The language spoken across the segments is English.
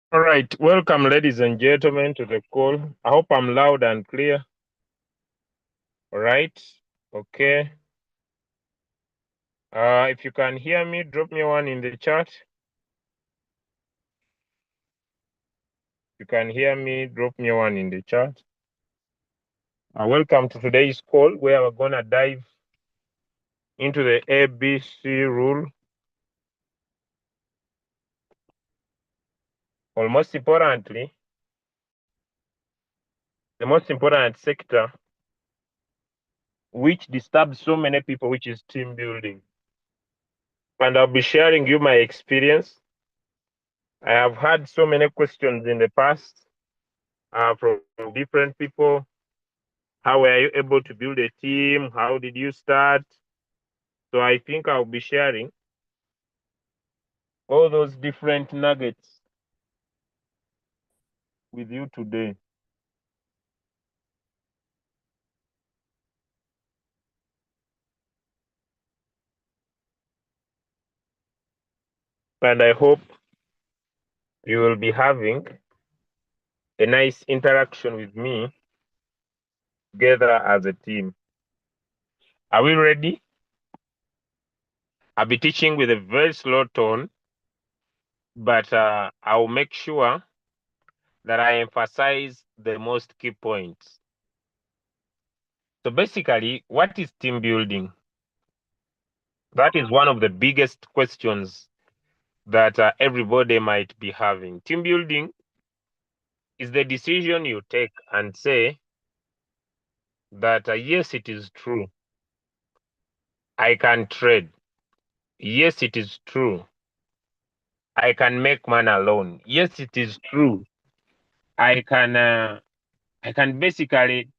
All right, welcome, ladies and gentlemen, to the call. I hope I'm loud and clear. All right, okay. If you can hear me, drop me one in the chat. If you can hear me, drop me one in the chat. Welcome to today's call, where we're gonna dive into the ABC rule, or most importantly, the most important sector which disturbs so many people, which is team building. And I'll be sharing you my experience. I have had so many questions in the past from different people. How were you able to build a team? How did you start? So I think I'll be sharing all those different nuggets with you today. And I hope you will be having a nice interaction with me together as a team. Are we ready? I'll be teaching with a very slow tone, but I'll make sure that I emphasize the most key points. So basically, what is team building? That is one of the biggest questions that everybody might be having. Team building is the decision you take and say that, yes, it is true, I can trade. Yes, it is true, I can make money alone. Yes, it is true, I can basically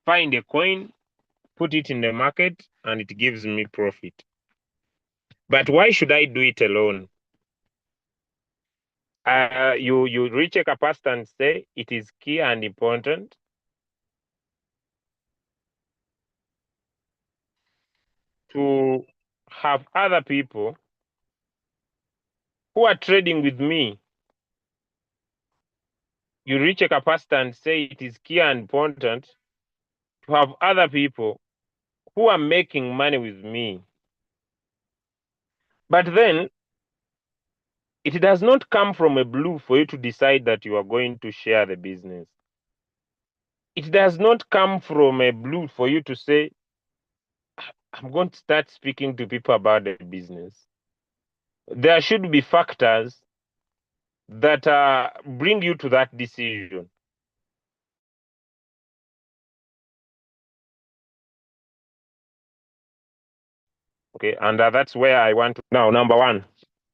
find a coin, put it in the market, and it gives me profit. But why should I do it alone? You reach a capacity and say it is key and important to have other people who are trading with me. You reach a capacity and say it is key and important to have other people who are making money with me. But then it does not come from a blue for you to decide that you are going to share the business. It does not come from a blue for you to say, I'm going to start speaking to people about the business. There should be factors that bring you to that decision. Okay, and that's where I want to now. Number one,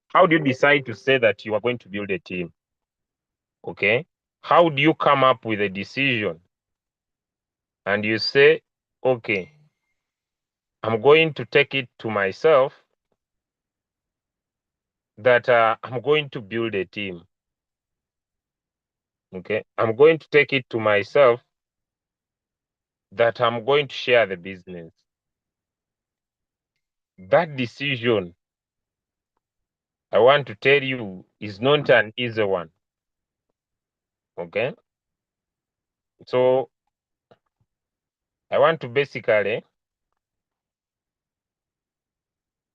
how do you decide to say that you are going to build a team? Okay, how do you come up with a decision and you say, okay, I'm going to take it to myself that I'm going to build a team. Okay, I'm going to take it to myself that I'm going to share the business. That decision, I want to tell you, is not an easy one. Okay, so I want to basically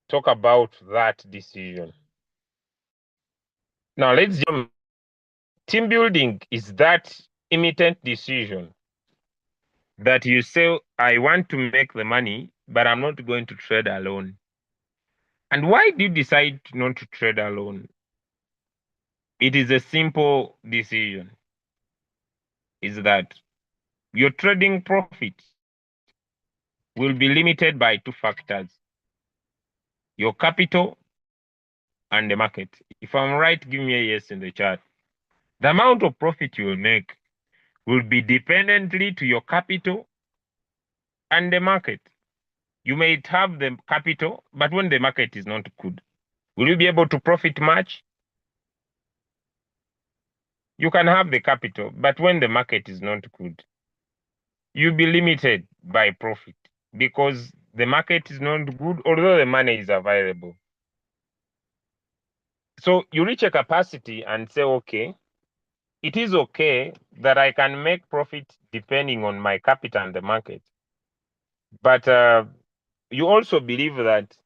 talk about that decision. Now, let's jump. Team building is that imminent decision that you say, I want to make the money, but I'm not going to trade alone. And why do you decide not to trade alone? It is a simple decision. Is that your trading profit will be limited by two factors: your capital and the market. If I'm right, give me a yes in the chat. The amount of profit you will make will be dependently to your capital and the market. You may have the capital, but when the market is not good, will you be able to profit much? You can have the capital, but when the market is not good, you'll be limited by profit because the market is not good, although the money is available. So you reach a capacity and say, okay, it is okay that I can make profit depending on my capital and the market. But you also believe that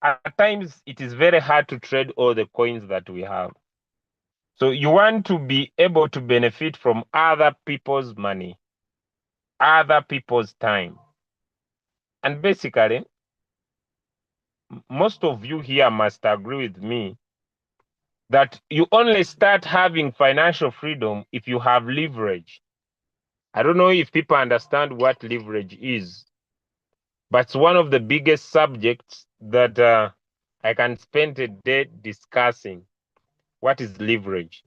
at times it is very hard to trade all the coins that we have. So you want to be able to benefit from other people's money, other people's time. And basically, most of you here must agree with me that you only start having financial freedom if you have leverage. I don't know if people understand what leverage is, but it's one of the biggest subjects that I can spend a day discussing. What is leverage?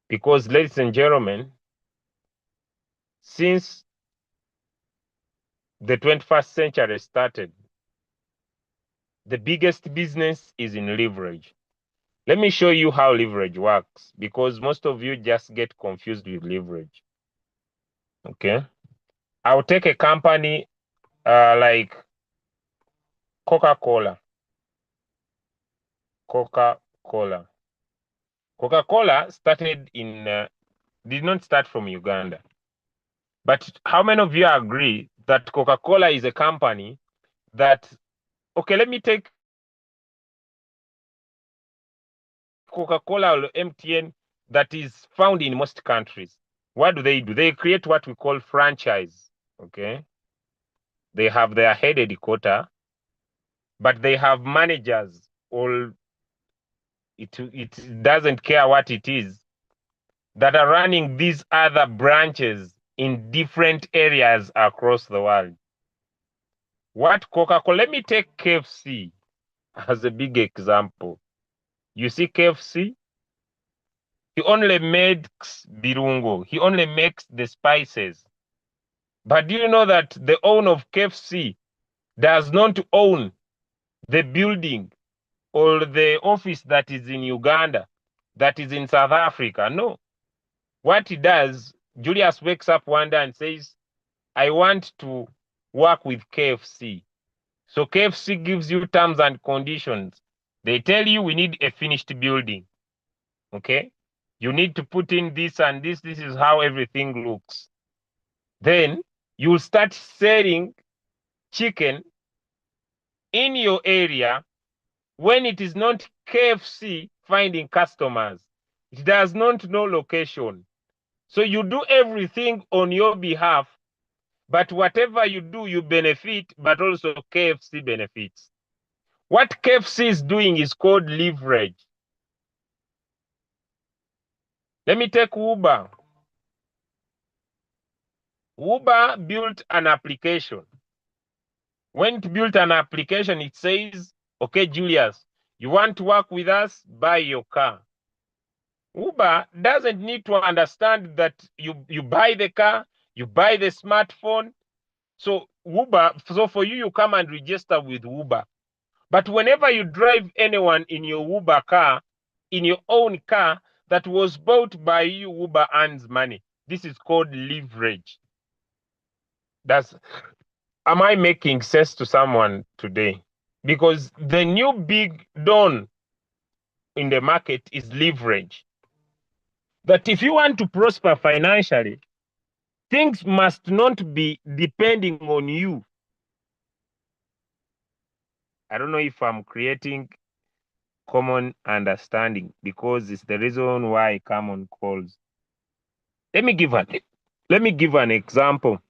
Because, ladies and gentlemen, since the 21st century started, the biggest business is in leverage. Let me show you how leverage works, because most of you just get confused with leverage. Okay. I'll take a company like Coca-Cola. Coca-Cola. Coca-Cola started did not start from Uganda. But how many of you agree that Coca-Cola is a company that, okay, let me take Coca-Cola or MTN that is found in most countries. What do? They create what we call franchise, okay? They have their headquarters, but they have managers, or it doesn't care what it is, that are running these other branches in different areas across the world. What Coca-Cola, let me take KFC as a big example. You see KFC, he only makes birungo, he only makes the spices. But do you know that the owner of KFC does not own the building or the office that is in Uganda, that is in South Africa? No. What he does, Julius wakes up one day and says, I want to work with KFC. So KFC gives you terms and conditions. They tell you we need a finished building. Okay? You need to put in this and this. This is how everything looks. Then you'll start selling chicken in your area when it is not KFC finding customers. It does not know location. So you do everything on your behalf, but whatever you do, you benefit, but also KFC benefits. What KFC is doing is called leverage. Let me take Uber. Uber built an application. When it built an application, it says, okay, Julius, you want to work with us? Buy your car. Uber doesn't need to understand that you buy the car, you buy the smartphone. So for you come and register with Uber. But whenever you drive anyone in your Uber car, in your own car that was bought by you, Uber earns money. This is called leverage. Am I making sense to someone today? Because the new big dawn in the market is leverage. That if you want to prosper financially, things must not be depending on you. I don't know if I'm creating common understanding, because it's the reason why I come on calls. Let me give an example.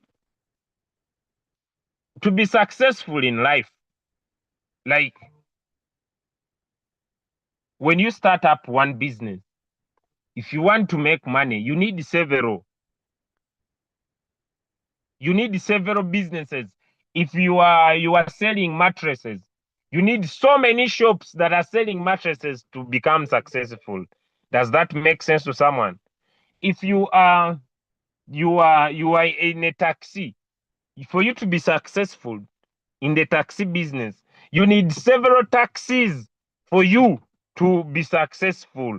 To be successful in life, like when you start up one business, if you want to make money, you need several businesses. If you are selling mattresses, you need so many shops that are selling mattresses to become successful. Does that make sense to someone? If you are in a taxi, for you to be successful in the taxi business, you need several taxis for you to be successful.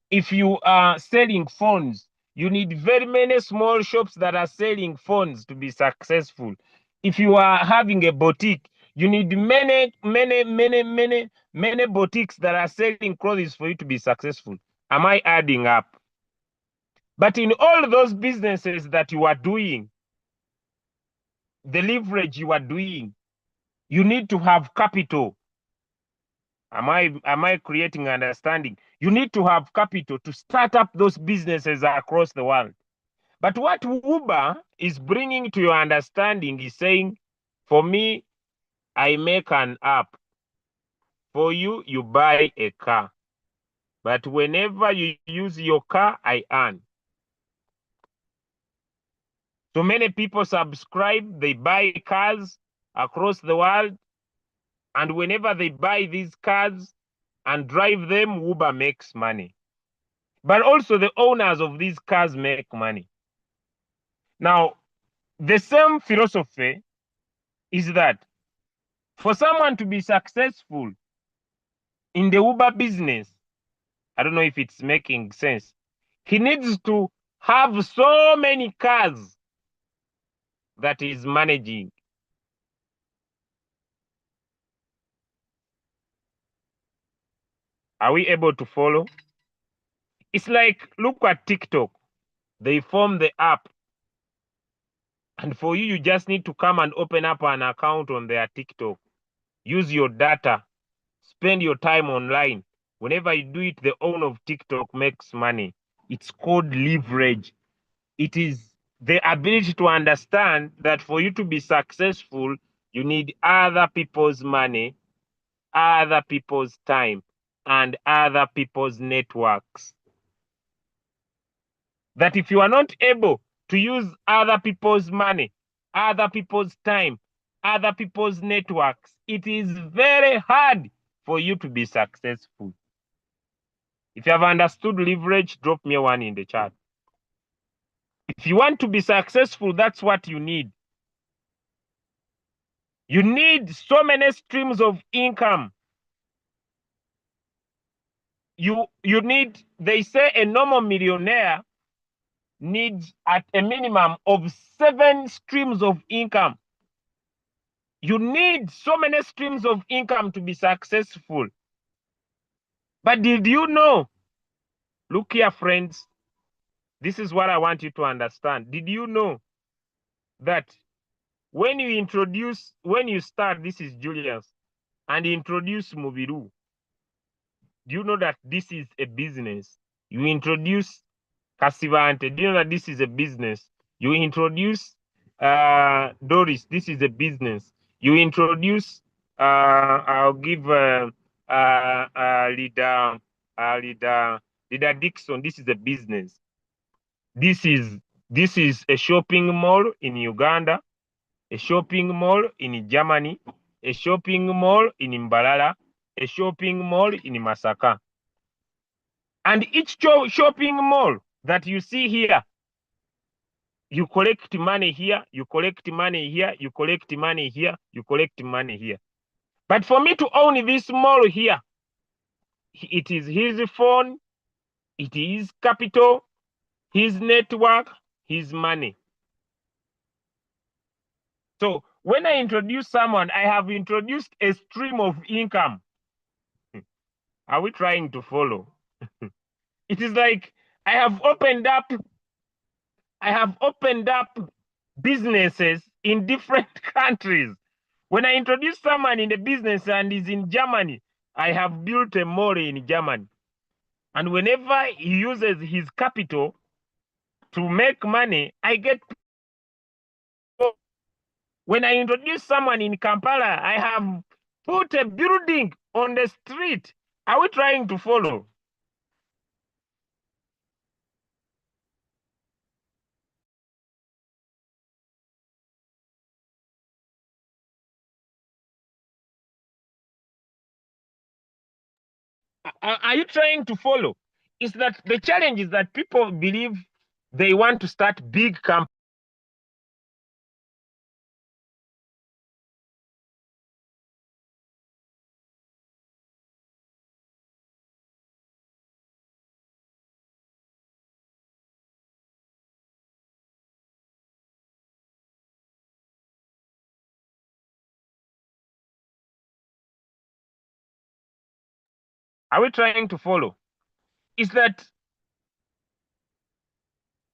If you are selling phones, you need very many small shops that are selling phones to be successful. If you are having a boutique, You need many boutiques that are selling clothes for you to be successful. Am I adding up? But in all those businesses that you are doing, the leverage you are doing, you need to have capital. Am I creating understanding? You need to have capital to start up those businesses across the world. But what Uber is bringing to your understanding is saying, for me, I make an app. For you, you buy a car. But whenever you use your car, I earn. So many people subscribe, they buy cars across the world. And whenever they buy these cars and drive them, Uber makes money. But also the owners of these cars make money. Now, the same philosophy is that for someone to be successful in the Uber business, I don't know if it's making sense, he needs to have so many cars that he's managing. Are we able to follow? It's like, look at TikTok. They form the app. And for you, you just need to come and open up an account on their TikTok. Use your data. Spend your time online. Whenever you do it, the owner of TikTok makes money. It's called leverage. It is the ability to understand that for you to be successful, you need other people's money, other people's time, and other people's networks. That if you are not able to use other people's money, other people's time, other people's networks, it is very hard for you to be successful. If you have understood leverage, drop me one in the chat. If you want to be successful, that's what you need. You need so many streams of income. You need, they say a normal millionaire needs at a minimum of 7 streams of income. You need so many streams of income to be successful. But did you know? Look here, friends. This is what I want you to understand. Did you know that when you start, this is Julius, and introduce Mubiru, do you know that this is a business? You introduce Kasivante, do you know that this is a business? You introduce Doris, this is a business. You introduce, I'll give leader Dixon, this is a business. This is a shopping mall in Uganda, a shopping mall in Germany, a shopping mall in Mbalala, a shopping mall in Masaka. And each shopping mall that you see here, you collect money here, you collect money here, you collect money here, you collect money here. But for me to own this mall here, it is his phone, it is capital, his network, his money. So when I introduce someone, I have introduced a stream of income. Are we trying to follow? It is like I have opened up businesses in different countries. When I introduce someone in the business and is in Germany, I have built a mall in Germany. And whenever he uses his capital to make money, I get. When I introduce someone in Kampala, I have put a building on the street. Are we trying to follow? Are you trying to follow? Is that the challenge is that people believe they want to start big companies. Are we trying to follow? Is that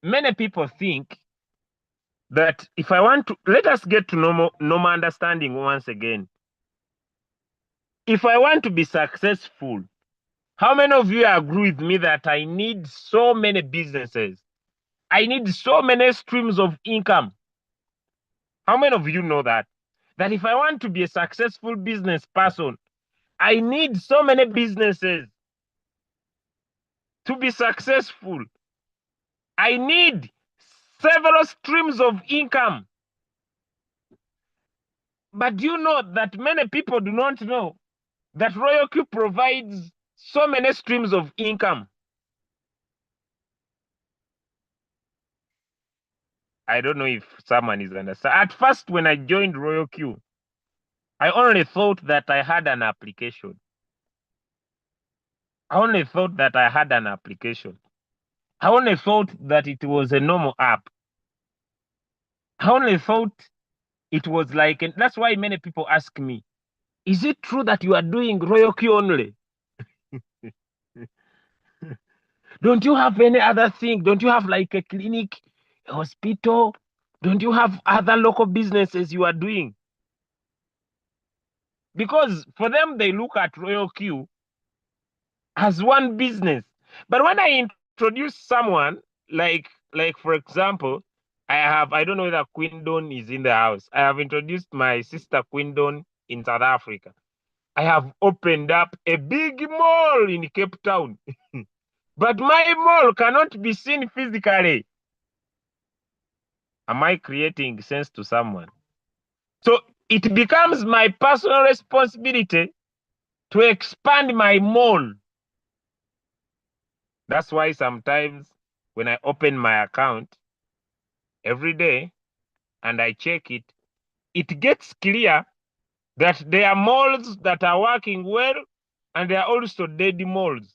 many people think that if I want to, let us get to normal understanding once again. If I want to be successful, how many of you agree with me that I need so many businesses? I need so many streams of income. How many of you know that? That if I want to be a successful business person, I need so many businesses to be successful. I need several streams of income. But do you know that many people do not know that Royal Q provides so many streams of income? I don't know if someone is understand. At first, when I joined Royal Q, I only thought that I had an application. I only thought that I had an application. I only thought that it was a normal app. I only thought it was like, and that's why many people ask me, is it true that you are doing Royal Q only? Don't you have any other thing? Don't you have like a clinic, a hospital? Don't you have other local businesses you are doing? Because for them, they look at Royal Q as one business. But when I introduce someone, like for example, I don't know whether Quindon is in the house. I have introduced my sister Quindon in South Africa. I have opened up a big mall in Cape Town. But my mall cannot be seen physically. Am I creating sense to someone? So it becomes my personal responsibility to expand my mall. That's why sometimes when I open my account every day and I check it, it gets clear that there are malls that are working well and there are also dead malls.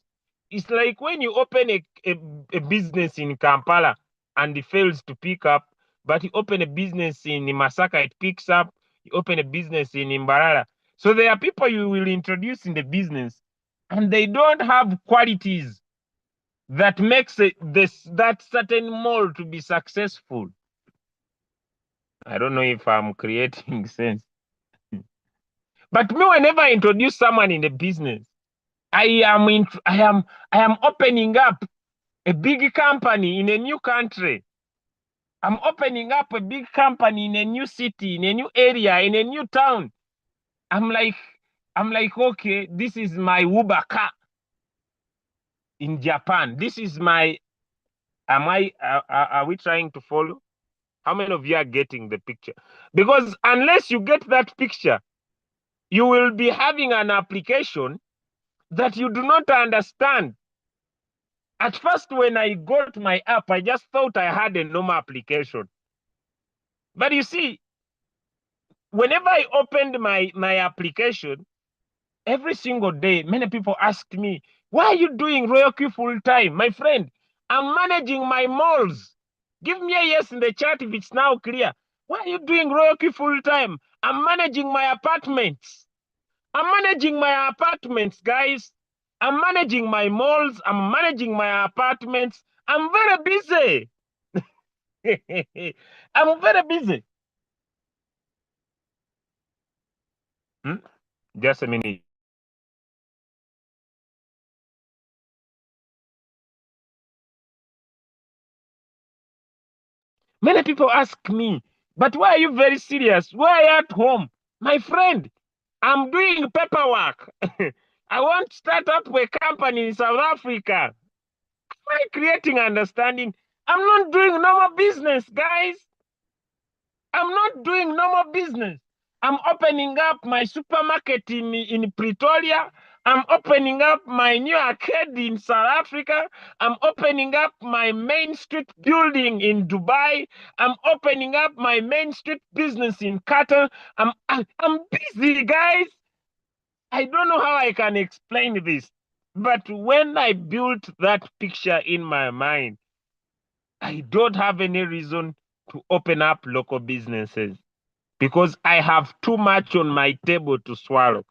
It's like when you open a business in Kampala and it fails to pick up, but you open a business in Masaka, it picks up. You open a business in Imbarara. So there are people you will introduce in the business and they don't have qualities that makes that certain mall to be successful. I don't know if I'm creating sense. But me, whenever I introduce someone in the business, I am opening up a big company in a new country. I'm opening up a big company in a new city, in a new area, in a new town. I'm like, okay, this is my Uber car in Japan. This is my, are we trying to follow? How many of you are getting the picture? Because unless you get that picture, you will be having an application that you do not understand. At first, when I got my app, I just thought I had a normal application. But you see, whenever I opened my application, every single day, many people asked me, why are you doing Royal Q full time? My friend, I'm managing my malls. Give me a yes in the chat if it's now clear. Why are you doing Royal Q full time? I'm managing my apartments. I'm managing my apartments, guys. I'm managing my malls. I'm managing my apartments. I'm very busy. I'm very busy. Just a minute. Many people ask me, but why are you very serious? Why are you at home? My friend, I'm doing paperwork. I want to start up a company in South Africa. Am I creating understanding? I'm not doing normal business, guys. I'm not doing normal business. I'm opening up my supermarket in Pretoria. I'm opening up my new arcade in South Africa. I'm opening up my main street building in Dubai. I'm opening up my main street business in Qatar. I'm busy, guys. I don't know how I can explain this. But when I built that picture in my mind, I don't have any reason to open up local businesses because I have too much on my table to swallow.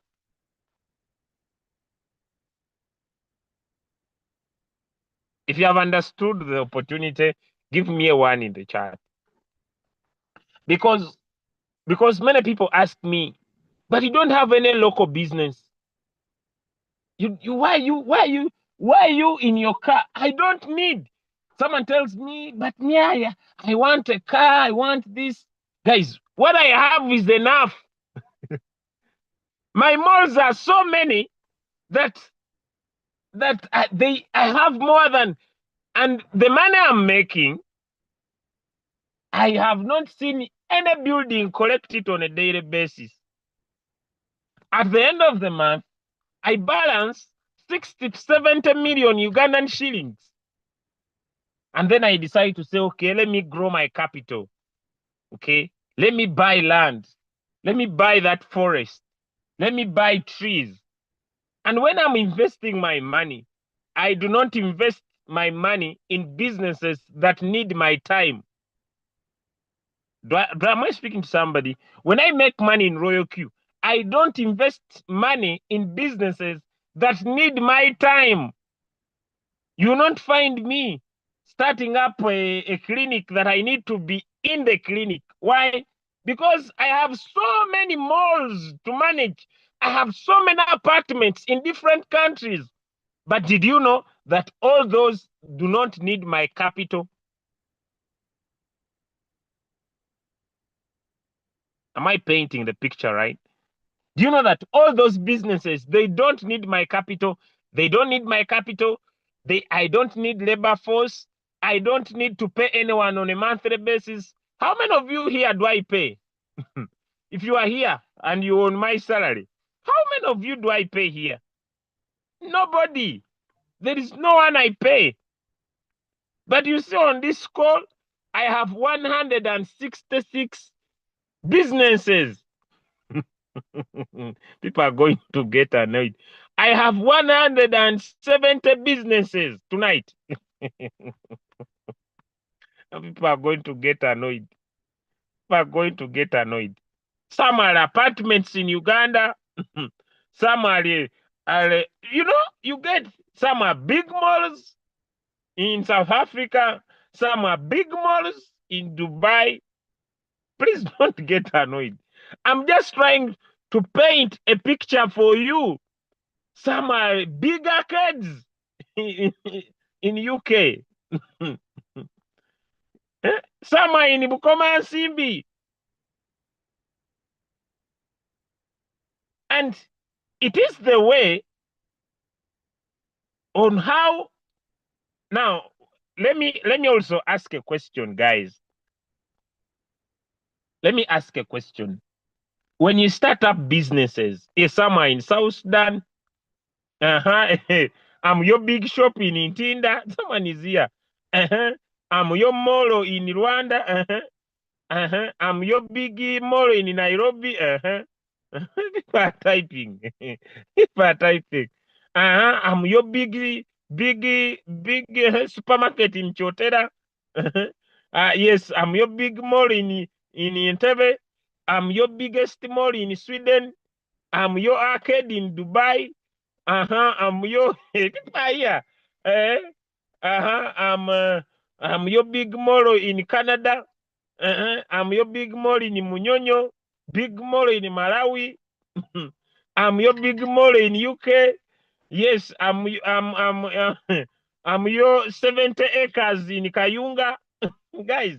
If you have understood the opportunity, give me a 1 in the chat. Because many people ask me, but you don't have any local business. Why are you in your car? I don't need. Someone tells me, but yeah, I want a car, I want this. Guys, what I have is enough. My malls are so many that I have more than, and the money I'm making, I have not seen any building collect it on a daily basis. At the end of the month, I balance 60 to 70 million Ugandan shillings. And then I decide to say, okay, let me grow my capital. Okay, let me buy land. Let me buy that forest. Let me buy trees. And when I'm investing my money, I do not invest my money in businesses that need my time. Am I speaking to somebody? When I make money in Royal Q, I don't invest money in businesses that need my time. You will not find me starting up a clinic that I need to be in the clinic. Why? Because I have so many malls to manage. I have so many apartments in different countries. But did you know that all those do not need my capital? Am I painting the picture right? Do you know that all those businesses, they don't need my capital? They don't need my capital. I don't need labor force. I don't need to pay anyone on a monthly basis. How many of you here do I pay? If you are here and you own my salary, how many of you do I pay here? Nobody. There is no one I pay. But you see on this call, I have 166 businesses. People are going to get annoyed. I have 170 businesses tonight. People are going to get annoyed. People are going to get annoyed. Some are apartments in Uganda. Some are, you get, some are big malls in South Africa. Some are big malls in Dubai. Please don't get annoyed. I'm just trying to paint a picture for you. Some are big arcades in UK. Some are in Bukoma and Simbi. And it is the way on how. Now, let me also ask a question, guys. Let me ask a question. When you start up businesses, some are in South Sudan. I'm your big shop in Intinda. Someone is here. I'm your mall in Rwanda. I'm your big mall in Nairobi. People are typing. People are typing. I'm your big supermarket in Chotera. Yes, I'm your big mall in Entebbe. I'm your biggest mall in Sweden. I'm your arcade in Dubai. I'm your people are here. I'm your big mall in Canada. I'm your big mall in Munyonyo, big mall in Malawi. I'm your big mall in UK. Yes, I'm I'm your 70 acres in Kayunga. Guys,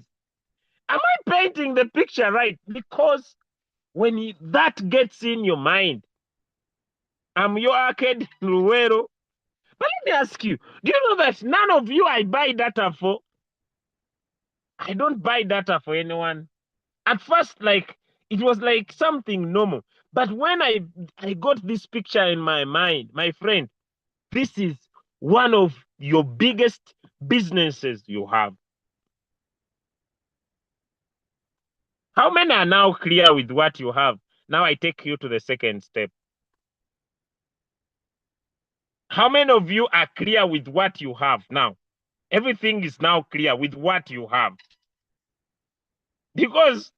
am I painting the picture right? Because when that gets in your mind, I'm your arcade in Luwero. But let me ask you, do you know that none of you I buy data for? I don't buy data for anyone. At first, like, it was like something normal. But when I got this picture in my mind, my friend, this is one of your biggest businesses you have. How many are now clear with what you have? Now I take you to the second step. How many of you are clear with what you have now? Everything is now clear with what you have. Because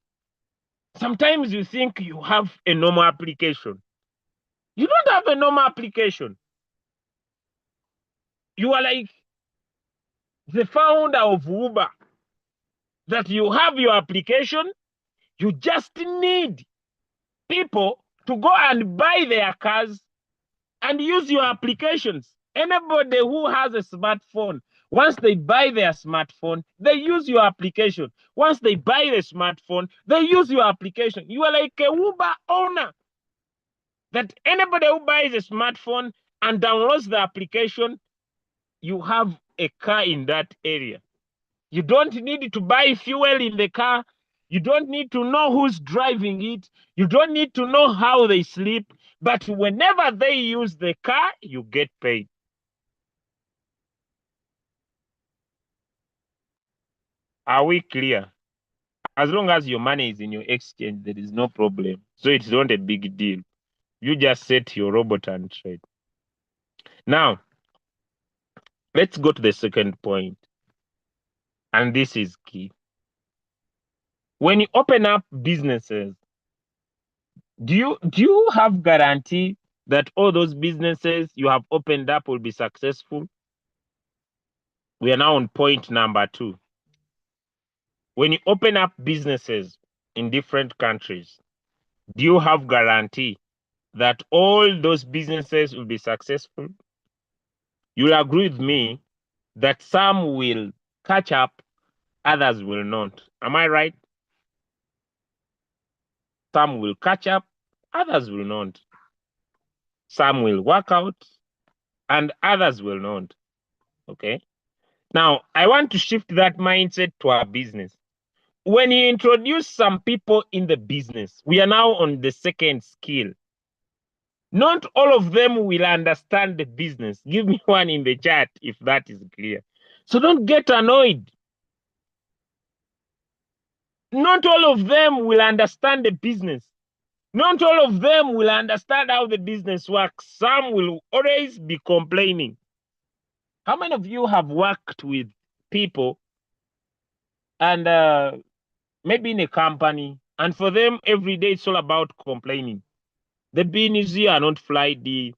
sometimes you think you have a normal application. You don't have a normal application. You are like, the founder of Uber, that you have your application, you just need people to go and buy their cars and use your applications. Anybody who has a smartphone, once they buy their smartphone, they use your application. Once they buy the smartphone, they use your application. You are like a Uber owner. That anybody who buys a smartphone and downloads the application, you have a car in that area. You don't need to buy fuel in the car. You don't need to know who's driving it. You don't need to know how they sleep. But whenever they use the car, you get paid. Are we clear? As long as your money is in your exchange, there is no problem. So it's not a big deal. You just set your robot and trade. Now, let's go to the second point. And this is key. When you open up businesses, do you have guarantee that all those businesses you have opened up will be successful? We are now on point number 2. When you open up businesses in different countries, do you have guarantee that all those businesses will be successful? You'll agree with me that some will catch up, others will not. Am I right? Some will catch up, others will not. Some will work out, and others will not. Okay? Now, I want to shift that mindset to our business. When you introduce some people in the business, we are now on the second skill. Not all of them will understand the business. Give me one in the chat if that is clear. So don't get annoyed. Not all of them will understand the business. Not all of them will understand how the business works. Some will always be complaining. How many of you have worked with people and maybe in a company, and for them every day it's all about complaining? The bean is here not fried. The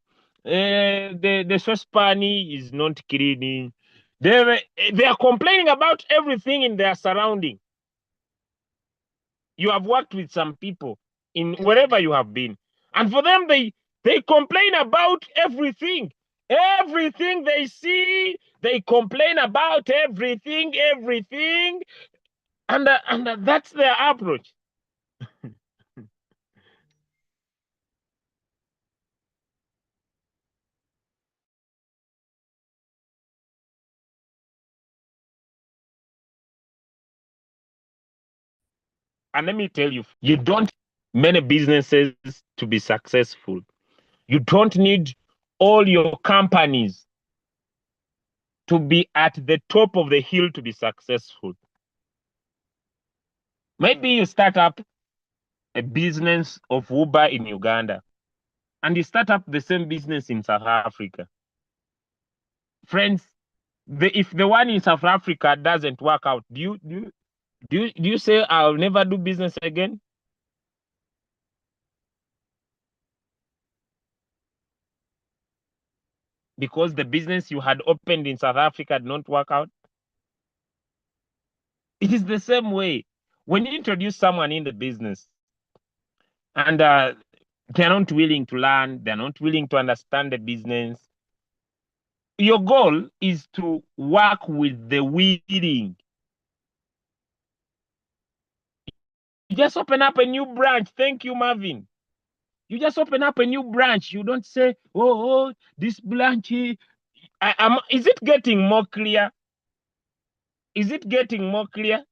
saucepan is not clean. They are complaining about everything in their surrounding. You have worked with some people in wherever you have been, and for them they complain about everything. Everything they see, they complain about everything, and that's their approach. And let me tell you, you don't many businesses to be successful. You don't need all your companies to be at the top of the hill to be successful. Maybe you start up a business of Uber in Uganda and you start up the same business in South Africa. Friends, if the one in South Africa doesn't work out, do you say I'll never do business again? Because the business you had opened in South Africa did not work out? It is the same way. When you introduce someone in the business and they're not willing to learn, they're not willing to understand the business, your goal is to work with the willing. You just open up a new branch. Thank you, Marvin. You just open up a new branch. You don't say, oh, this branch, is it getting more clear? Is it getting more clear?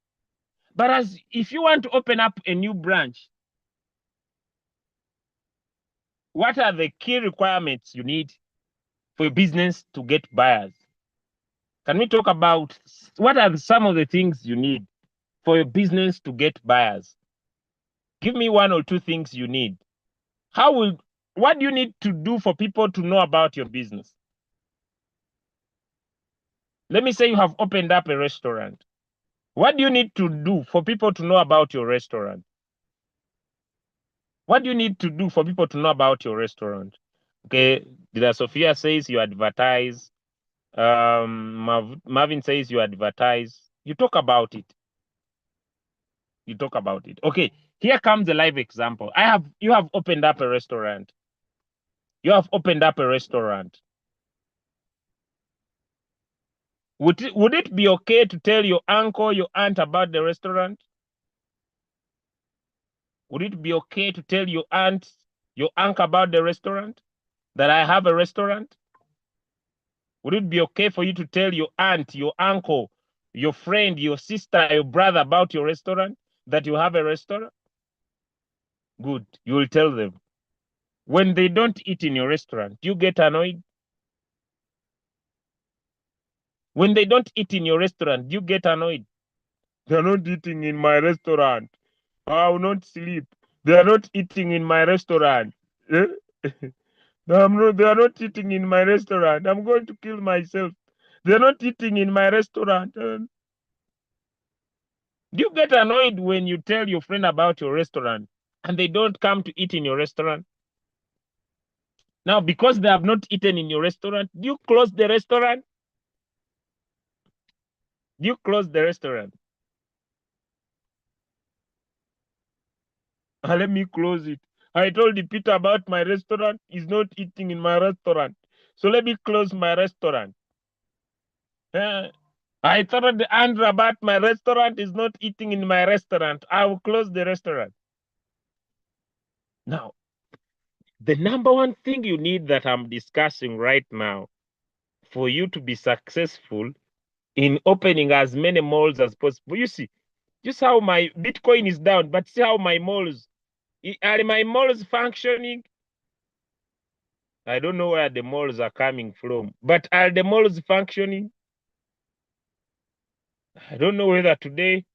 But if you want to open up a new branch, what are the key requirements you need for your business to get buyers? Can we talk about what are some of the things you need for your business to get buyers? Give me 1 or 2 things you need. What do you need to do for people to know about your business? Let me say you have opened up a restaurant. What do you need to do for people to know about your restaurant? What do you need to do for people to know about your restaurant? Okay, Dida Sophia says you advertise. Marvin says you advertise. You talk about it. You talk about it. Okay, here comes a live example. You have opened up a restaurant. You have opened up a restaurant. Would it be okay to tell your uncle, your aunt about the restaurant? Would it be okay to tell your aunt, your uncle about the restaurant? That I have a restaurant? Would it be okay for you to tell your aunt, your uncle, your friend, your sister, your brother about your restaurant? That you have a restaurant? Good. You will tell them. When they don't eat in your restaurant, you get annoyed. When they don't eat in your restaurant, you get annoyed. They're not eating in my restaurant. I will not sleep. They are not eating in my restaurant. Eh? They are not eating in my restaurant. I'm going to kill myself. They're not eating in my restaurant. Do you get annoyed when you tell your friend about your restaurant and they don't come to eat in your restaurant? Now, because they have not eaten in your restaurant, do you close the restaurant? Do you close the restaurant? Let me close it. I told Peter about my restaurant. He's not eating in my restaurant. So let me close my restaurant. I told Andrew about my restaurant. Is not eating in my restaurant. I will close the restaurant. Now, the number one thing you need that I'm discussing right now for you to be successful in opening as many malls as possible. You see, just how my Bitcoin is down, but see how my malls, are my malls functioning? I don't know where the malls are coming from, but are the malls functioning? I don't know whether today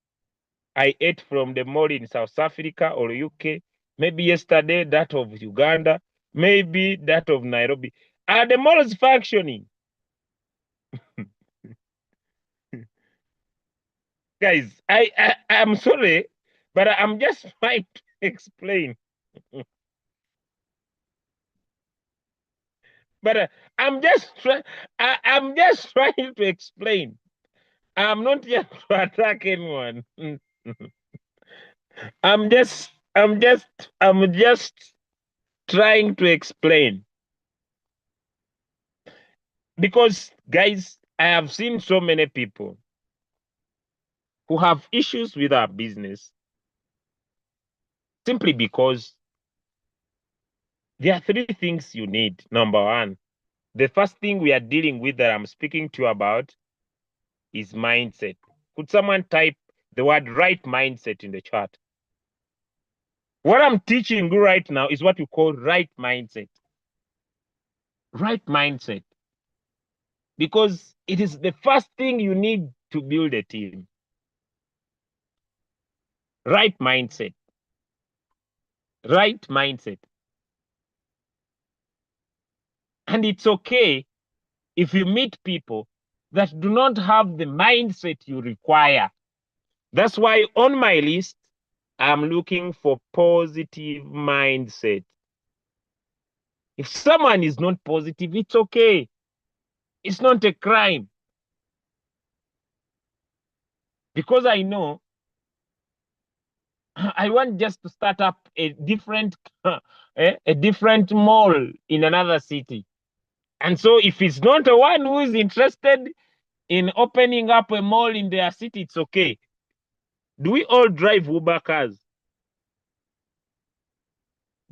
I ate from the mall in South Africa or UK, maybe yesterday that of Uganda, maybe that of Nairobi. Are the malls functioning? Guys, I'm sorry, but I'm just trying to explain. But I'm just trying to explain. I'm not here to attack anyone. I'm just trying to explain. Because, guys, I have seen so many people who have issues with our business simply because there are three things you need. Number one, the first thing we are dealing with that I'm speaking to you about is mindset. Could someone type the word right mindset in the chat? What I'm teaching you right now is what you call right mindset. Right mindset. Because it is the first thing you need to build a team. Right mindset. Right mindset. And it's okay if you meet people that do not have the mindset you require. That's why on my list, I'm looking for positive mindset. If someone is not positive, it's okay. It's not a crime. Because I know I want just to start up a different mall in another city. And so if it's not the one who is interested in opening up a mall in their city, it's okay. Do we all drive Uber cars?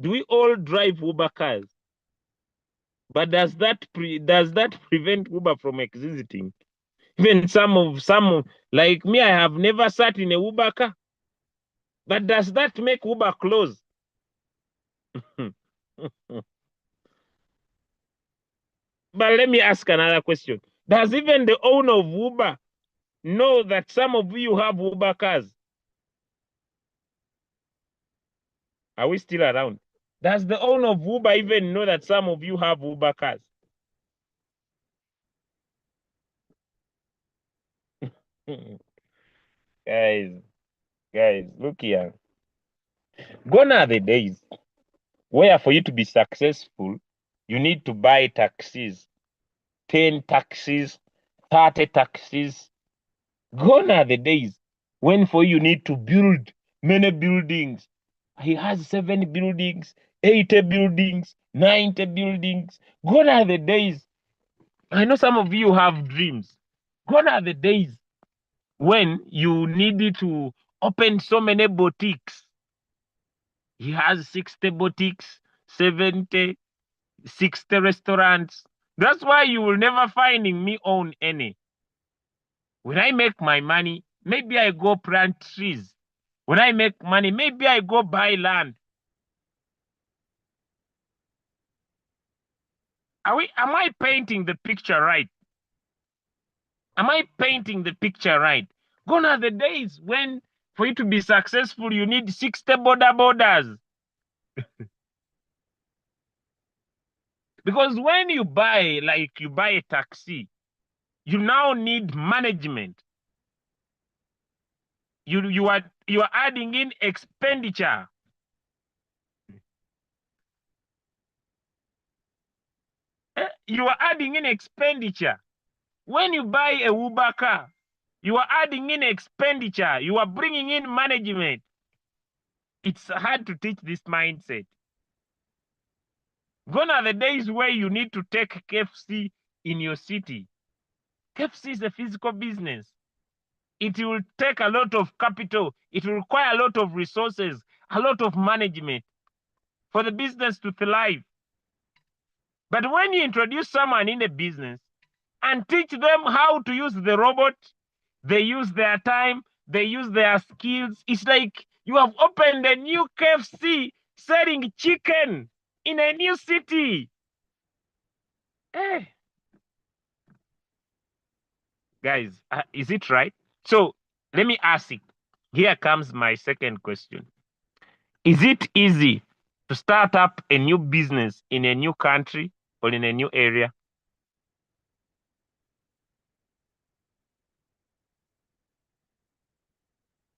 Do we all drive Uber cars? But does that prevent Uber from existing? Even some like me, I have never sat in a Uber car. But does that make Uber close? But let me ask another question. Does even the owner of Uber know that some of you have Uber cars? Are we still around? Does the owner of Uber even know that some of you have Uber cars? guys, look here. Gone are the days where for you to be successful, you need to buy taxis. 10 taxis, 30 taxis. Gone are the days when for you need to build many buildings. He has 7 buildings, 80 buildings, 90 buildings. Gone are the days. I know some of you have dreams. Gone are the days when you needed to open so many boutiques. He has 60 boutiques, 70, 60 restaurants. That's why you will never finding me own any. When I make my money, maybe I go plant trees. When I make money, maybe I go buy land. Am I painting the picture right? Am I painting the picture right? Gone are the days when for you to be successful, you need 60 borders. Because when you buy, like you buy a taxi, you now need management. You are adding in expenditure. You are adding in expenditure. When you buy a Uber car, you are adding in expenditure. You are bringing in management. It's hard to teach this mindset. Gone are the days where you need to take KFC in your city. KFC is a physical business. It will take a lot of capital. It will require a lot of resources, a lot of management for the business to thrive. But when you introduce someone in a business and teach them how to use the robot, they use their time, they use their skills. It's like you have opened a new KFC selling chicken in a new city. Hey. Guys, is it right? So let me ask it. Here comes my second question. Is it easy to start up a new business in a new country or in a new area?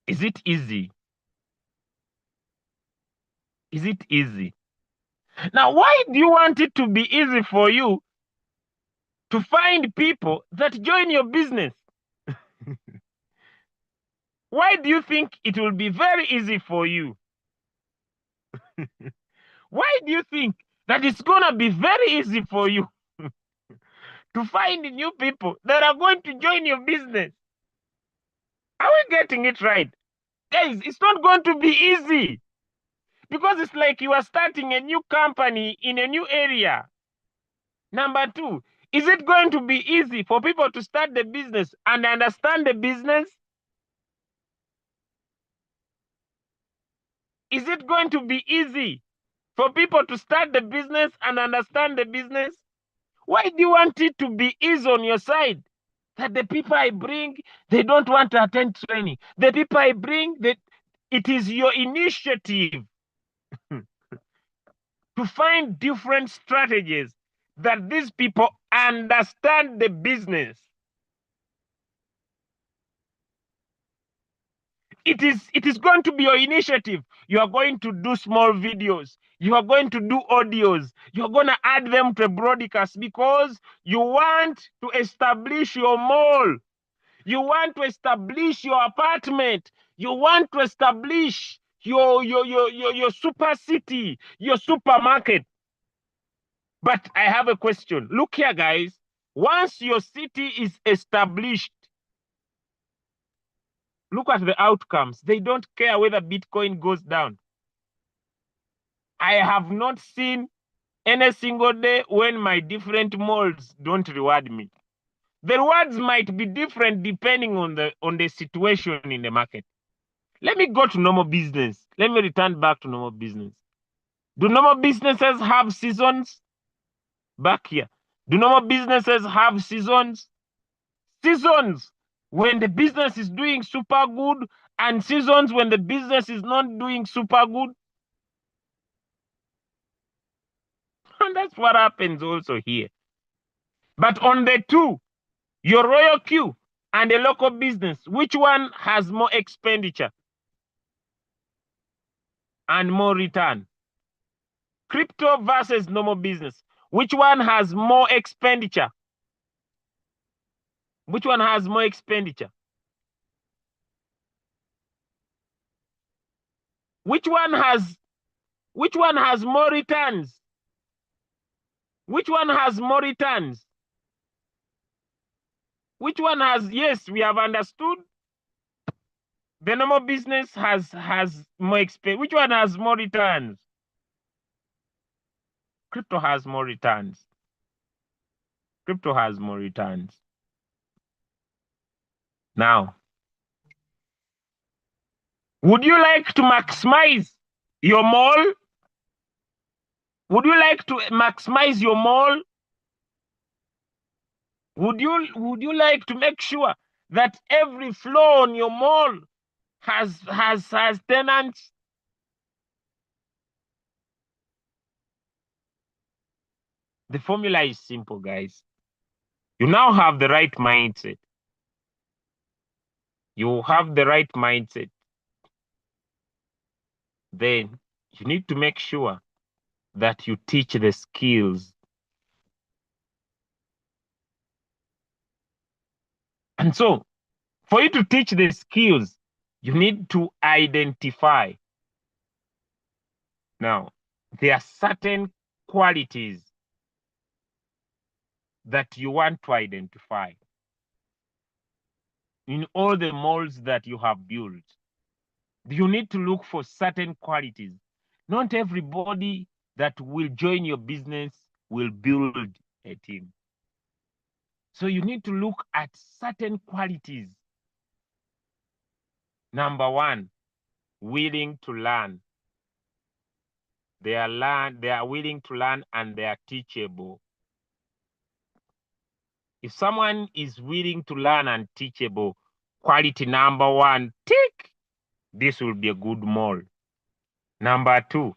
Is it easy? Is it easy? Now, why do you want it to be easy for you to find people that join your business? Why do you think it will be very easy for you? Why do you think that it's going to be very easy for you to find new people that are going to join your business? Are we getting it right? Guys, it's not going to be easy because it's like you are starting a new company in a new area. Number two, is it going to be easy for people to start the business and understand the business? Is it going to be easy for people to start the business and understand the business? Why do you want it to be easy on your side? That the people I bring, they don't want to attend training. The people I bring, it is your initiative to find different strategies that these people understand the business. It is going to be your initiative. You are going to do small videos. You are going to do audios. You're going to add them to a broadcast because you want to establish your mall. You want to establish your apartment. You want to establish your super city, your supermarket. But I have a question. Look here, guys. Once your city is established, look at the outcomes. They don't care whether Bitcoin goes down. I have not seen any single day when my different malls don't reward me. The rewards might be different depending on the situation in the market. Let me go to normal business. Let me return back to normal business. Do normal businesses have seasons? Back here. Do normal businesses have seasons? Seasons when the business is doing super good and seasons when the business is not doing super good. And that's what happens also here. But on the two, your royal queue and a local business, which one has more expenditure and more return? Crypto versus normal business, which one has more expenditure Which one has more expenditure? Which one has more returns? Which one has more returns? Which one has, yes, we have understood the normal business has more expense. Which one has more returns? Crypto has more returns. Crypto has more returns. Now, would you like to maximize your mall? Would you like to maximize your mall? Would you like to make sure that every floor on your mall has tenants? The formula is simple, guys. You now have the right mindset. You have the right mindset. Then you need to make sure that you teach the skills. And so, for you to teach the skills, you need to identify. Now, there are certain qualities that you want to identify in all the malls that you have built. You need to look for certain qualities. Not everybody that will join your business will build a team. So you need to look at certain qualities. Number one, willing to learn. They are willing to learn and they are teachable. If someone is willing to learn and teachable, quality number one, tick, this will be a good mall. Number two,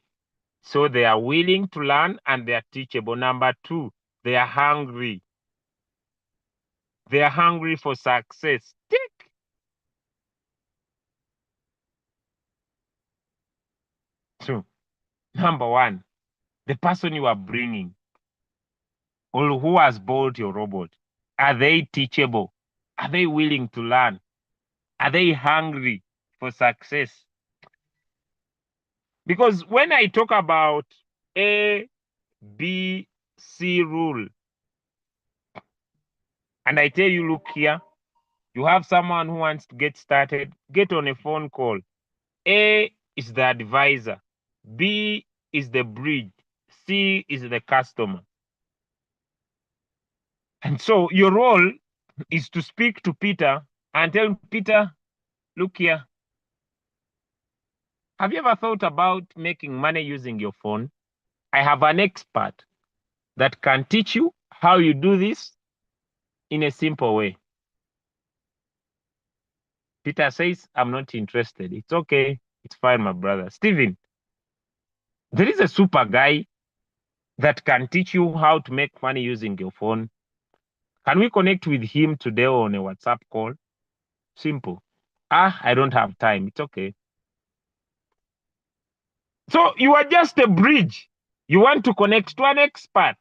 so they are willing to learn and they are teachable. Number two, they are hungry. They are hungry for success. Tick. So, number one, the person you are bringing or who has bought your robot, are they teachable? Are they willing to learn? Are they hungry for success? Because when I talk about A, B, C rule, and I tell you, look here, you have someone who wants to get started, get on a phone call. A is the advisor, B is the bridge, C is the customer. And so your role is to speak to Peter and tell Peter, look here, have you ever thought about making money using your phone? I have an expert that can teach you how you do this in a simple way. Peter says, I'm not interested. It's okay. It's fine, my brother. Steven, there is a super guy that can teach you how to make money using your phone. Can we connect with him today on a WhatsApp call? Simple. I don't have time. It's okay. So you are just a bridge. You want to connect to an expert.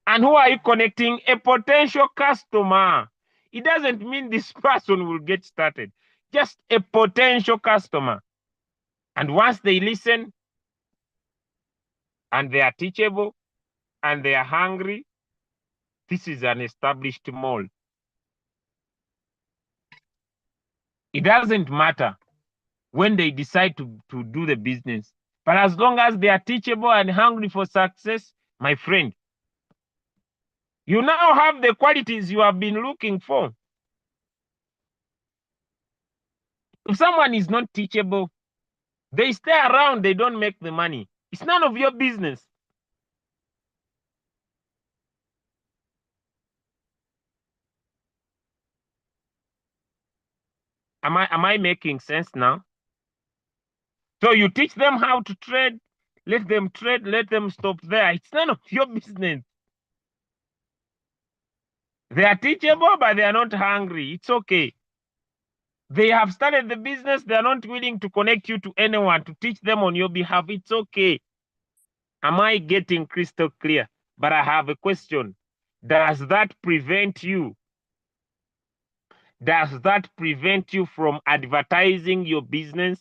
And who are you connecting? A potential customer. It doesn't mean this person will get started. Just a potential customer. And once they listen and they are teachable and they are hungry, this is an established mall. It doesn't matter when they decide to do the business. But as long as they are teachable and hungry for success, my friend, you now have the qualities you have been looking for. If someone is not teachable, they stay around, they don't make the money. It's none of your business. Am I making sense now? So you teach them how to trade, let them trade, let them stop there. It's none of your business. They are teachable, but they are not hungry. It's okay. They have started the business. They are not willing to connect you to anyone to teach them on your behalf. It's okay. Am I getting crystal clear? But I have a question. Does that prevent you Does that prevent you from advertising your business?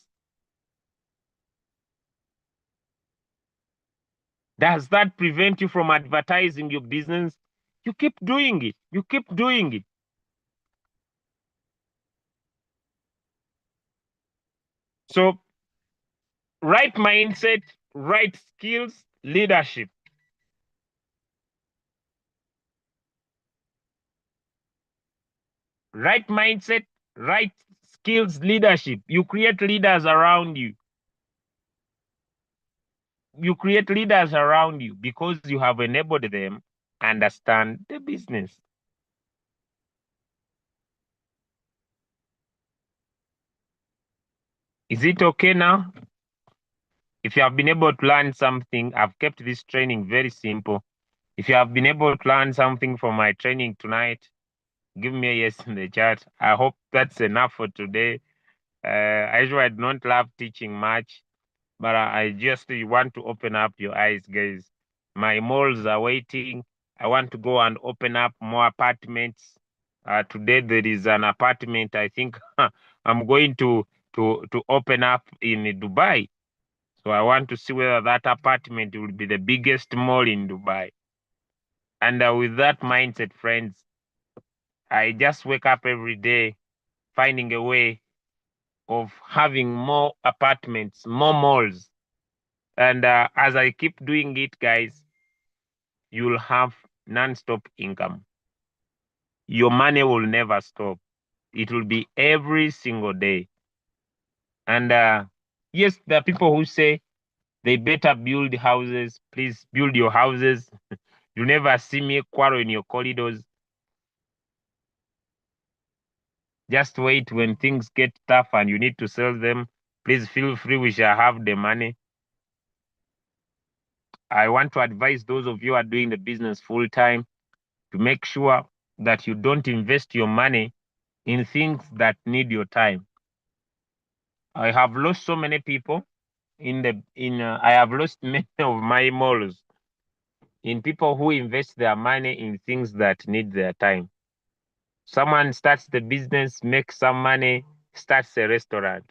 Does that prevent you from advertising your business? You keep doing it. You keep doing it. So, right mindset, right skills, leadership. Right mindset, right skills, leadership. You create leaders around you. You create leaders around you because you have enabled them understand the business. Is it okay now? If you have been able to learn something, I've kept this training very simple. If you have been able to learn something from my training tonight, give me a yes in the chat. I hope that's enough for today. I usually don't love teaching much, but I just want to open up your eyes, guys. My malls are waiting. I want to go and open up more apartments. Today there is an apartment. I think I'm going to open up in Dubai. So I want to see whether that apartment will be the biggest mall in Dubai. And with that mindset, friends, I just wake up every day finding a way of having more apartments, more malls. And as I keep doing it, guys, you'll have non-stop income. Your money will never stop. It will be every single day. And yes, there are people who say they better build houses. Please build your houses. You never see me quarrel in your corridors. Just wait when things get tough and you need to sell them. Please feel free. We shall have the money. I want to advise those of you who are doing the business full time to make sure that you don't invest your money in things that need your time. I have lost so many people I have lost many of my malls in people who invest their money in things that need their time. Someone starts the business, makes some money, starts a restaurant.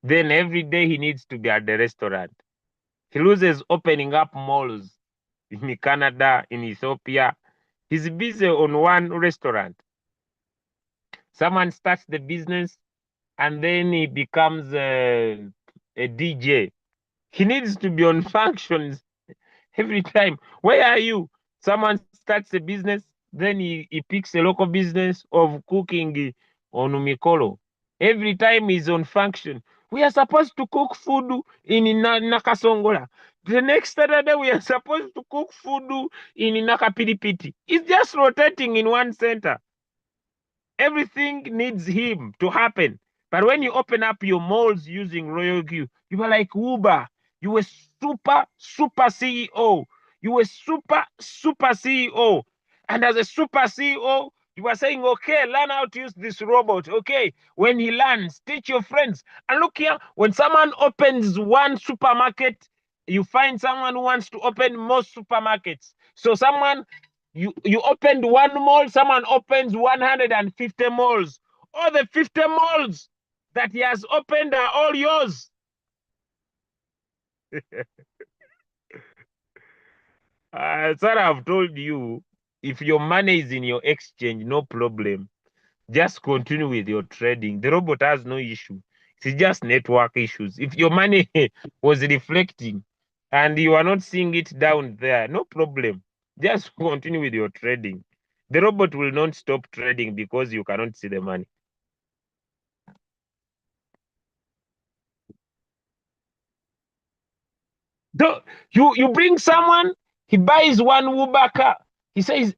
Then every day he needs to be at the restaurant. He loses opening up malls in Canada, in Ethiopia. He's busy on one restaurant. Someone starts the business and then he becomes a DJ. He needs to be on functions every time. Where are you? Someone starts a business, then he picks a local business of cooking on Mikolo. Every time he's on function. We are supposed to cook food in Nakasongola. The next Saturday, we are supposed to cook food in Nakapiripiti. It's just rotating in one center. Everything needs him to happen. But when you open up your malls using Royal Q, you were like Uber. You were super CEO. You were super CEO. And as a super CEO, you were saying, okay, learn how to use this robot. Okay, when he learns, teach your friends. And look here, when someone opens one supermarket, you find someone who wants to open more supermarkets. So someone you opened one mall, someone opens 150 malls. All the 50 malls that he has opened are all yours. Sir, I've told you, if your money is in your exchange, no problem. Just continue with your trading. The robot has no issue. It's just network issues. If your money was reflecting and you are not seeing it down there, no problem. Just continue with your trading. The robot will not stop trading because you cannot see the money. You bring someone, he buys one Uber car. He says,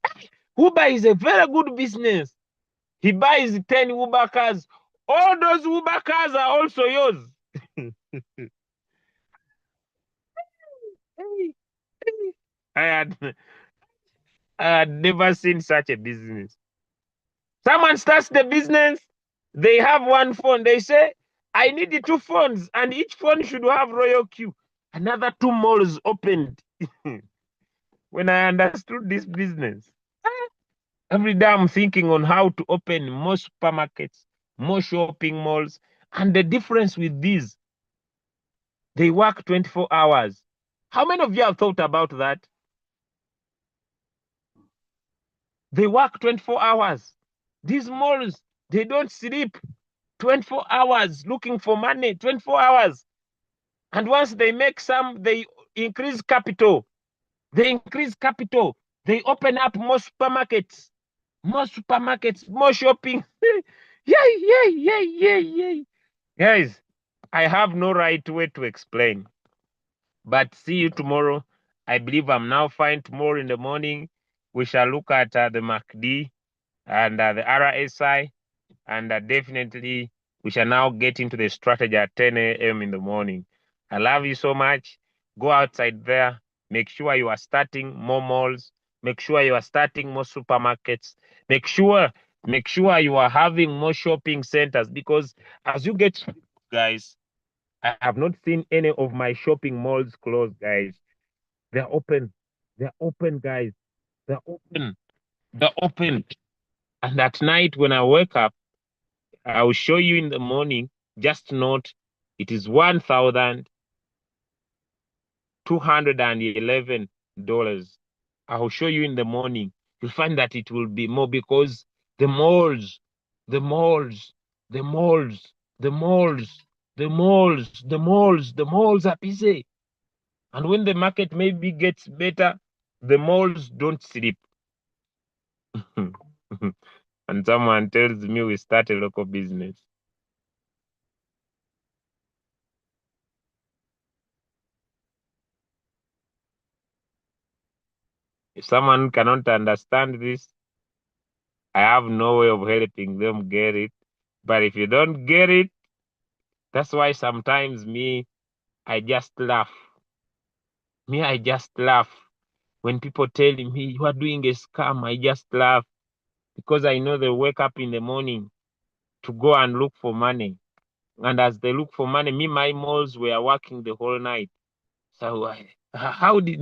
Uber is a very good business. He buys 10 Uber cars. All those Uber cars are also yours. I had I had never seen such a business. Someone starts the business, they have one phone. They say, I need 2 phones, and each phone should have Royal Q. Another 2 malls opened when I understood this business. Every day I'm thinking on how to open more supermarkets, more shopping malls. And the difference with these, they work 24 hours. How many of you have thought about that? They work 24 hours. These malls, they don't sleep 24 hours looking for money, 24 hours. And once they make some, they increase capital. They increase capital. They open up more supermarkets, more shopping. Yay, yay, yay, yay, yay. Guys, I have no right way to explain. But see you tomorrow. I believe I'm now fine. Tomorrow in the morning, we shall look at the MACD and the RSI, and definitely we shall now get into the strategy at 10 a.m. in the morning. I love you so much. Go outside there. Make sure you are starting more malls. Make sure you are starting more supermarkets. Make sure you are having more shopping centers, because as you get, guys, I have not seen any of my shopping malls closed, guys. They're open. They're open, guys. They're open. They're open. And at night when I wake up, I will show you in the morning. Just note, it is $1,211. I will show you in the morning. You'll find that it will be more, because the malls, the malls, the malls, the malls, the malls, the malls, the malls are busy. And when the market maybe gets better, the malls don't sleep. And someone tells me we start a local business. If someone cannot understand this, I have no way of helping them get it. But if you don't get it, that's why sometimes I just laugh. I just laugh. When people tell me you are doing a scam, I just laugh, because I know they wake up in the morning to go and look for money. And as they look for money, my malls were working the whole night. So how did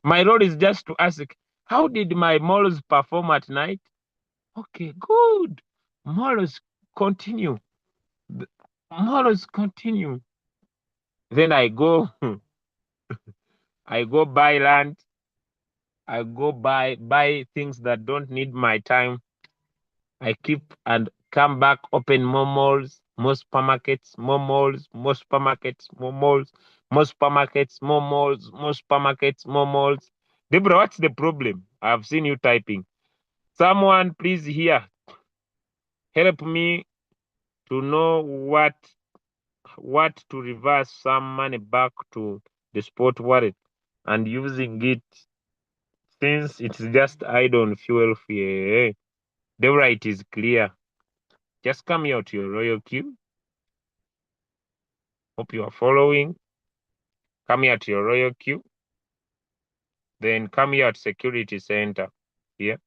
my role is just to ask, how did my malls perform at night? Okay, good. Malls continue. Malls continue. Then I go, I go buy land. I go buy things that don't need my time. I keep and come back, open more malls, more supermarkets, more malls, more supermarkets, more malls, more supermarkets, more malls, more supermarkets, more malls. Deborah, what's the problem? I've seen you typing. Someone, please here, help me to know what to reverse some money back to the spot wallet and using it, since it's just idle on fuel fee. Deborah, it is clear. Just come here to your royal queue. Hope you are following. Come here to your royal queue. Then come here at security center here.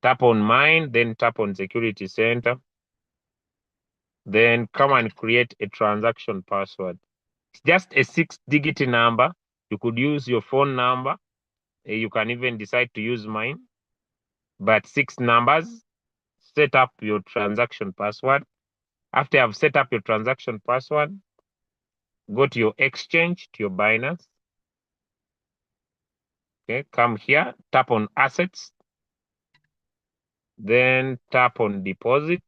Tap on mine, then tap on security center. Then come and create a transaction password. It's just a 6-digit number. You could use your phone number. You can even decide to use mine. But 6 numbers. Set up your transaction password. After I've set up your transaction password, go to your exchange, to your Binance. Okay, come here, tap on assets, then tap on deposit.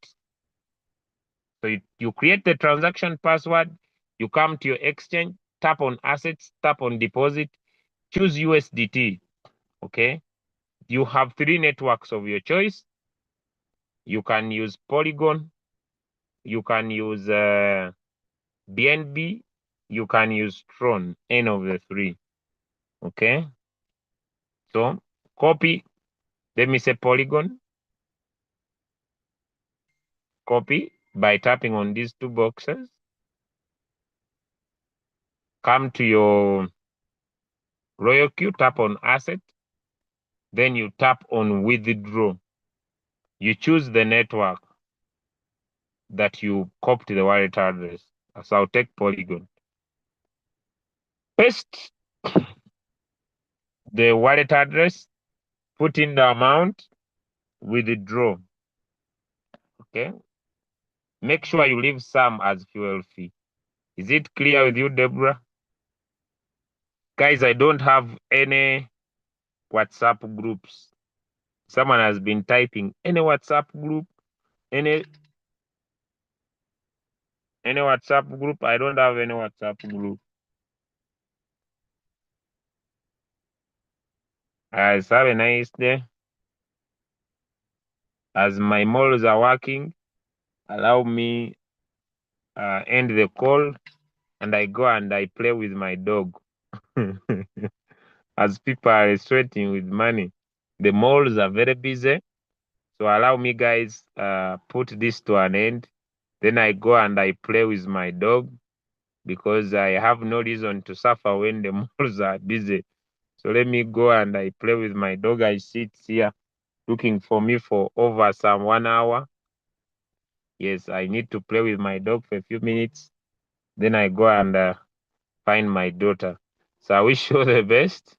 So you create the transaction password, you come to your exchange, tap on assets, tap on deposit, choose USDT. Okay, you have 3 networks of your choice. You can use Polygon, you can use BNB, you can use Tron, any of the 3. Okay, so copy, let me say Polygon, copy by tapping on these 2 boxes. Come to your royal queue, tap on asset, then you tap on withdraw. You choose the network that you copy the wallet address. So I'll take Polygon. Paste the wallet address, put in the amount, withdraw. Okay. Make sure you leave some as fuel fee. Is it clear with you, Deborah? Guys, I don't have any WhatsApp groups. Someone has been typing any WhatsApp group, any WhatsApp group. I don't have any WhatsApp group. Guys, have a nice day. As my malls are working, allow me end the call and I go and I play with my dog. As people are sweating with money, the malls are very busy. So allow me, guys, put this to an end. Then I go and I play with my dog because I have no reason to suffer when the malls are busy. So let me go and I play with my dog. I sit here looking for me for over some 1 hour. Yes, I need to play with my dog for a few minutes. Then I go and find my daughter. So I wish you the best.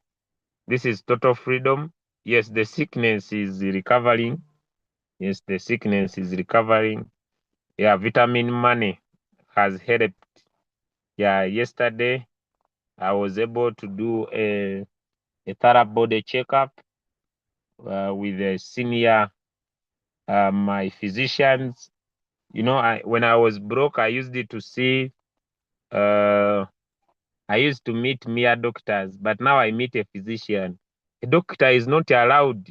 This is total freedom. Yes, the sickness is recovering. Yes, the sickness is recovering. Yeah, vitamin money has helped. Yeah, yesterday I was able to do a thorough body checkup with a senior, my physicians. You know, when I was broke, I used it to see, I used to meet mere doctors, but now I meet a physician. A doctor is not allowed.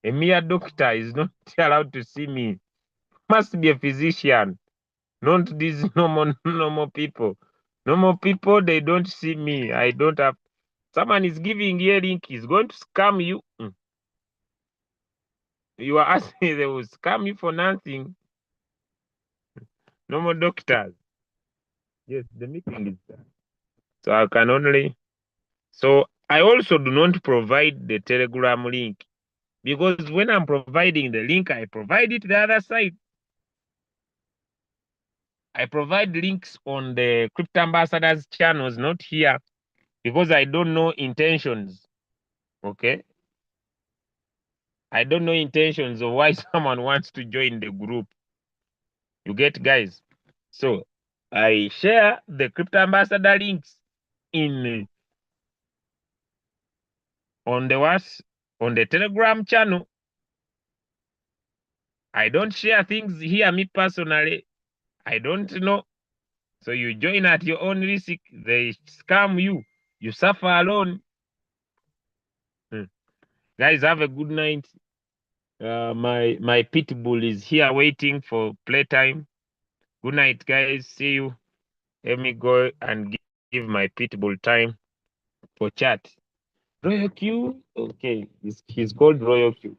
A mere doctor is not allowed to see me. Must be a physician, not these normal people. Normal people, they don't see me. I don't have. Someone is giving you a link, he's going to scam you. You are asking, they will scam you for nothing. Normal doctors. Yes, the meeting is done. So I can only. So I also do not provide the Telegram link because when I'm providing the link, I provide it the other side. I provide links on the Crypto Ambassadors channels, not here, because I don't know intentions. Okay. I don't know intentions of why someone wants to join the group. You get, guys? So I share the Crypto Ambassador links in on the Telegram channel. I don't share things here, me personally. I don't know. So you join at your own risk. They scam you. You suffer alone. Guys, have a good night. My pit bull is here waiting for playtime. Good night, guys. See you. Let me go and give my pit bull time for chat. Royal Q. Okay, he's called Royal Q.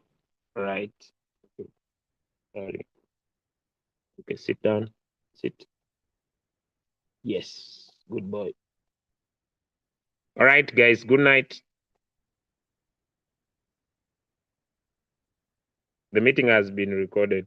Right. Okay. Sorry. Okay, sit down. Sit. Yes. Good boy. All right, guys. Good night. The meeting has been recorded.